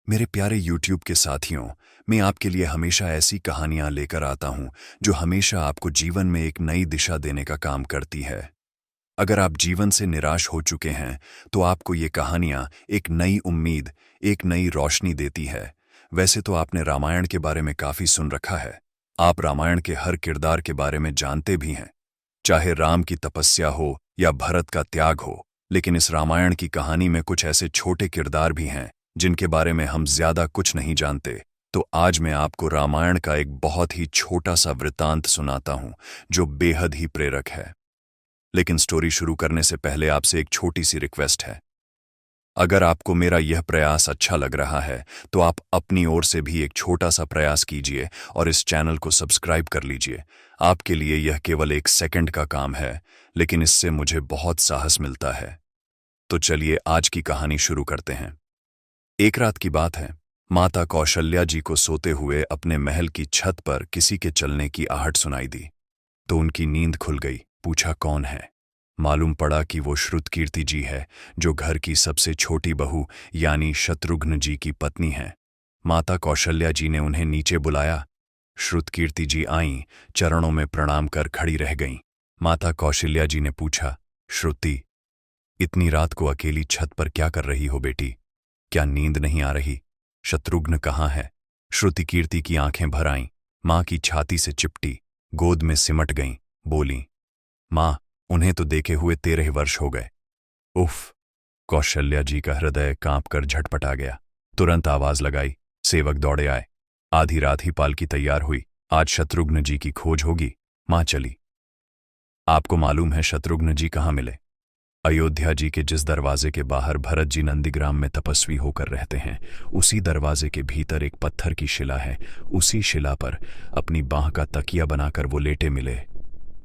मेरे प्यारे YouTube के साथियों, मैं आपके लिए हमेशा ऐसी कहानियां लेकर आता हूं जो हमेशा आपको जीवन में एक नई दिशा देने का काम करती है। अगर आप जीवन से निराश हो चुके हैं, तो आपको ये कहानियां एक नई उम्मीद, एक नई रोशनी देती है। वैसे तो आपने रामायण के बारे में काफी सुन रखा है। आप रामायण के हर किरदार के बारे में जानते भी हैं, चाहे राम की तपस्या हो या भरत का त्याग हो। लेकिन इस रामायण की कहानी में कुछ ऐसे छोटे किरदार भी हैं जिनके बारे में हम ज्यादा कुछ नहीं जानते। तो आज मैं आपको रामायण का एक बहुत ही छोटा सा वृत्तांत सुनाता हूं जो बेहद ही प्रेरक है। लेकिन स्टोरी शुरू करने से पहले आपसे एक छोटी सी रिक्वेस्ट है। अगर आपको मेरा यह प्रयास अच्छा लग रहा है तो आप अपनी ओर से भी एक छोटा सा प्रयास कीजिए और इस चैनल को सब्सक्राइब कर लीजिए। आपके लिए यह केवल 1 सेकंड का काम है, लेकिन इससे मुझे बहुत साहस मिलता है। तो चलिए आज की कहानी शुरू करते हैं। एक रात की बात है। माता कौशल्या जी को सोते हुए अपने महल की छत पर किसी के चलने की आहट सुनाई दी तो उनकी नींद खुल गई। पूछा, कौन है? मालूम पड़ा कि वो श्रुतकीर्ति जी है, जो घर की सबसे छोटी बहू यानी शत्रुघ्न जी की पत्नी है। माता कौशल्या जी ने उन्हें नीचे बुलाया। श्रुतकीर्ति जी आईं, चरणों में प्रणाम कर खड़ी रह गईं। माता कौशल्या जी ने पूछा, श्रुति, इतनी रात को अकेली छत पर क्या कर रही हो बेटी? क्या नींद नहीं आ रही? शत्रुघ्न कहाँ है? श्रुतिकीर्ति की आंखें भर आईं, मां की छाती से चिपटी, गोद में सिमट गईं, बोलीं, मां, उन्हें तो देखे हुए 13 वर्ष हो गए। उफ! कौशल्या जी का हृदय कांपकर झटपटा गया। तुरंत आवाज लगाई, सेवक दौड़े आए। आधी रात ही पालकी तैयार हुई। आज शत्रुघ्न जी की खोज होगी। मां चली। आपको मालूम है शत्रुघ्न जी कहाँ मिले? अयोध्या जी के जिस दरवाजे के बाहर भरत जी नंदीग्राम में तपस्वी होकर रहते हैं, उसी दरवाजे के भीतर एक पत्थर की शिला है। उसी शिला पर अपनी बांह का तकिया बनाकर वो लेटे मिले।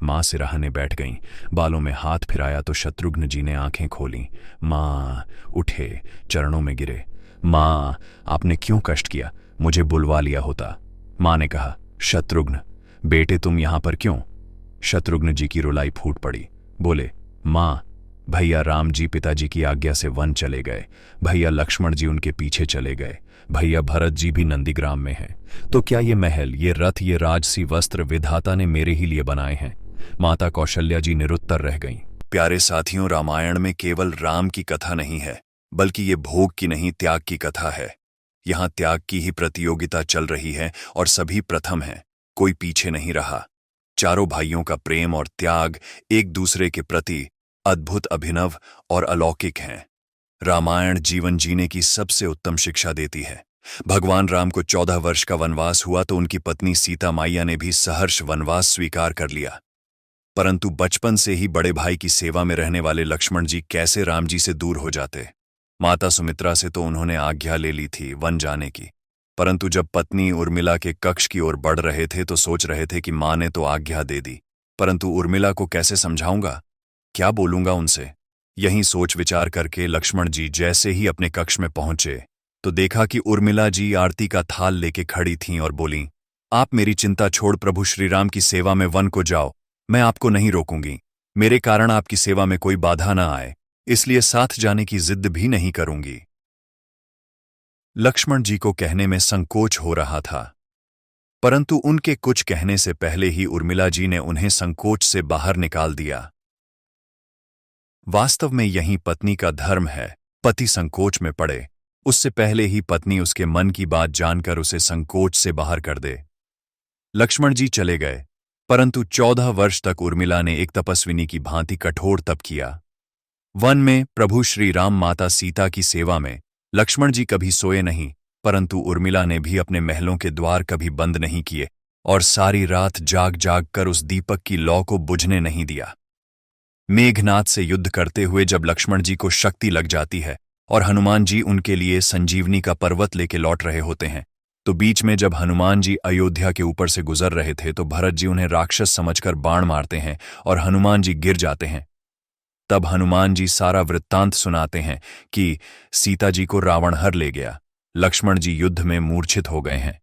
मां सिराहने बैठ गईं। बालों में हाथ फिराया तो शत्रुघ्न जी ने आंखें खोलीं। मां उठे, चरणों में गिरे। मां, आपने क्यों कष्ट किया? मुझे बुलवा लिया होता। मां ने कहा, शत्रुघ्न बेटे, तुम यहां पर क्यों? शत्रुघ्न जी की रुलाई फूट पड़ी। बोले, मां, भैया राम जी पिताजी की आज्ञा से वन चले गए। भैया लक्ष्मण जी उनके पीछे चले गए। भैया भरत जी भी नंदीग्राम में हैं। तो क्या ये महल, ये रथ, ये राजसी वस्त्र विधाता ने मेरे ही लिए बनाए हैं? माता कौशल्या जी निरुत्तर रह गईं। प्यारे साथियों, रामायण में केवल राम की कथा नहीं है, बल्कि ये भोग की नहीं, त्याग की कथा है। यहाँ त्याग की ही प्रतियोगिता चल रही है और सभी प्रथम हैं, कोई पीछे नहीं रहा। चारों भाइयों का प्रेम और त्याग एक दूसरे के प्रति अद्भुत, अभिनव और अलौकिक हैं। रामायण जीवन जीने की सबसे उत्तम शिक्षा देती है। भगवान राम को 14 वर्ष का वनवास हुआ तो उनकी पत्नी सीता मैया ने भी सहर्ष वनवास स्वीकार कर लिया। परंतु बचपन से ही बड़े भाई की सेवा में रहने वाले लक्ष्मण जी कैसे राम जी से दूर हो जाते? माता सुमित्रा से तो उन्होंने आज्ञा ले ली थी वन जाने की, परंतु जब पत्नी उर्मिला के कक्ष की ओर बढ़ रहे थे तो सोच रहे थे कि मां ने तो आज्ञा दे दी, परंतु उर्मिला को कैसे समझाऊंगा, क्या बोलूंगा उनसे? यहीं सोच विचार करके लक्ष्मण जी जैसे ही अपने कक्ष में पहुंचे तो देखा कि उर्मिला जी आरती का थाल लेके खड़ी थीं और बोलीं, आप मेरी चिंता छोड़ प्रभु श्रीराम की सेवा में वन को जाओ। मैं आपको नहीं रोकूंगी। मेरे कारण आपकी सेवा में कोई बाधा ना आए, इसलिए साथ जाने की जिद भी नहीं करूंगी। लक्ष्मण जी को कहने में संकोच हो रहा था, परंतु उनके कुछ कहने से पहले ही उर्मिला जी ने उन्हें संकोच से बाहर निकाल दिया। वास्तव में यही पत्नी का धर्म है। पति संकोच में पड़े उससे पहले ही पत्नी उसके मन की बात जानकर उसे संकोच से बाहर कर दे। लक्ष्मण जी चले गए, परंतु 14 वर्ष तक उर्मिला ने एक तपस्विनी की भांति कठोर तप किया। वन में प्रभु श्री राम माता सीता की सेवा में लक्ष्मण जी कभी सोए नहीं, परंतु उर्मिला ने भी अपने महलों के द्वार कभी बंद नहीं किए और सारी रात जाग जाग कर उस दीपक की लौ को बुझने नहीं दिया। मेघनाद से युद्ध करते हुए जब लक्ष्मण जी को शक्ति लग जाती है और हनुमान जी उनके लिए संजीवनी का पर्वत लेके लौट रहे होते हैं, तो बीच में जब हनुमान जी अयोध्या के ऊपर से गुजर रहे थे तो भरत जी उन्हें राक्षस समझकर बाण मारते हैं और हनुमान जी गिर जाते हैं। तब हनुमान जी सारा वृत्तांत सुनाते हैं कि सीता जी को रावण हर ले गया, लक्ष्मण जी युद्ध में मूर्छित हो गए हैं।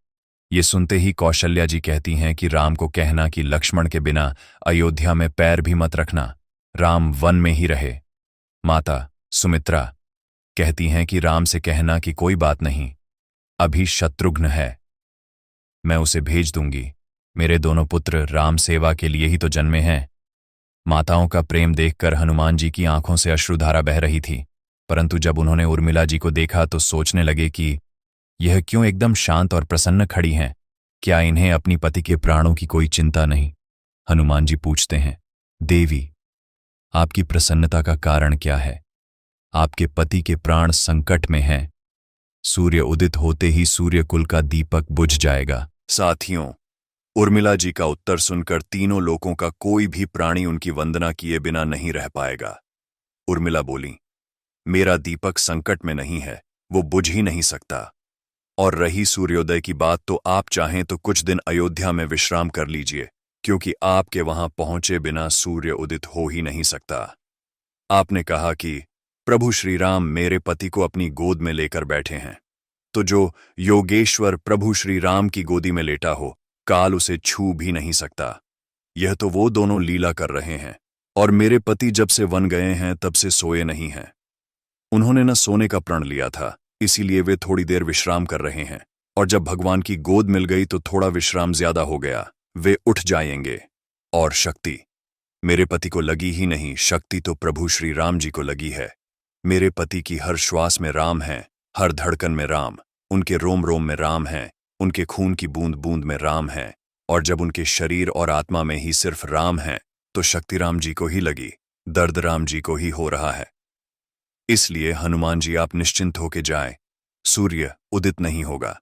ये सुनते ही कौशल्या जी कहती हैं कि राम को कहना कि लक्ष्मण के बिना अयोध्या में पैर भी मत रखना, राम वन में ही रहे। माता सुमित्रा कहती हैं कि राम से कहना कि कोई बात नहीं, अभी शत्रुघ्न है, मैं उसे भेज दूंगी। मेरे दोनों पुत्र राम सेवा के लिए ही तो जन्मे हैं। माताओं का प्रेम देखकर हनुमान जी की आंखों से अश्रुधारा बह रही थी, परंतु जब उन्होंने उर्मिला जी को देखा तो सोचने लगे कि यह क्यों एकदम शांत और प्रसन्न खड़ी हैं? क्या इन्हें अपनी पति के प्राणों की कोई चिंता नहीं? हनुमान जी पूछते हैं, देवी, आपकी प्रसन्नता का कारण क्या है? आपके पति के प्राण संकट में हैं। सूर्य उदित होते ही सूर्यकुल का दीपक बुझ जाएगा। साथियों, उर्मिला जी का उत्तर सुनकर तीनों लोकों का कोई भी प्राणी उनकी वंदना किए बिना नहीं रह पाएगा। उर्मिला बोली, मेरा दीपक संकट में नहीं है, वो बुझ ही नहीं सकता। और रही सूर्योदय की बात, तो आप चाहें तो कुछ दिन अयोध्या में विश्राम कर लीजिए, क्योंकि आपके वहां पहुंचे बिना सूर्य उदित हो ही नहीं सकता। आपने कहा कि प्रभु श्री राम मेरे पति को अपनी गोद में लेकर बैठे हैं, तो जो योगेश्वर प्रभु श्री राम की गोदी में लेटा हो, काल उसे छू भी नहीं सकता। यह तो वो दोनों लीला कर रहे हैं, और मेरे पति जब से वन गए हैं तब से सोए नहीं हैं। उन्होंने न सोने का प्रण लिया था, इसीलिए वे थोड़ी देर विश्राम कर रहे हैं, और जब भगवान की गोद मिल गई तो थोड़ा विश्राम ज्यादा हो गया, वे उठ जाएंगे। और शक्ति मेरे पति को लगी ही नहीं, शक्ति तो प्रभु श्री राम जी को लगी है। मेरे पति की हर श्वास में राम है, हर धड़कन में राम, उनके रोम रोम में राम है, उनके खून की बूंद बूंद में राम है, और जब उनके शरीर और आत्मा में ही सिर्फ राम है, तो शक्ति राम जी को ही लगी, दर्द राम जी को ही हो रहा है। इसलिए हनुमान जी आप निश्चिंत होके जाएं, सूर्य उदित नहीं होगा।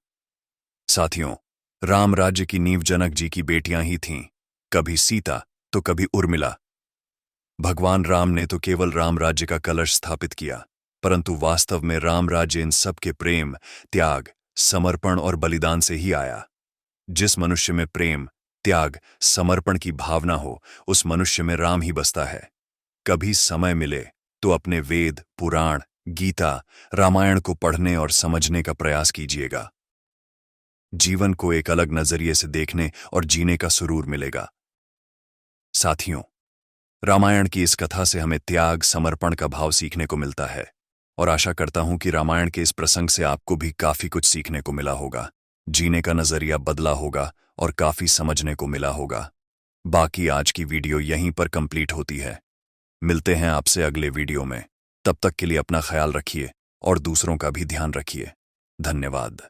साथियों, राम राज्य की नींव जनक जी की बेटियां ही थीं, कभी सीता तो कभी उर्मिला। भगवान राम ने तो केवल राम राज्य का कलश स्थापित किया, परंतु वास्तव में राम राज्य इन सब के प्रेम, त्याग, समर्पण और बलिदान से ही आया। जिस मनुष्य में प्रेम, त्याग, समर्पण की भावना हो, उस मनुष्य में राम ही बसता है। कभी समय मिले तो अपने वेद, पुराण, गीता, रामायण को पढ़ने और समझने का प्रयास कीजिएगा। जीवन को एक अलग नजरिए से देखने और जीने का सुरूर मिलेगा। साथियों, रामायण की इस कथा से हमें त्याग, समर्पण का भाव सीखने को मिलता है, और आशा करता हूं कि रामायण के इस प्रसंग से आपको भी काफी कुछ सीखने को मिला होगा, जीने का नजरिया बदला होगा और काफी समझने को मिला होगा। बाकी आज की वीडियो यहीं पर कंप्लीट होती है। मिलते हैं आपसे अगले वीडियो में। तब तक के लिए अपना ख्याल रखिए और दूसरों का भी ध्यान रखिए। धन्यवाद।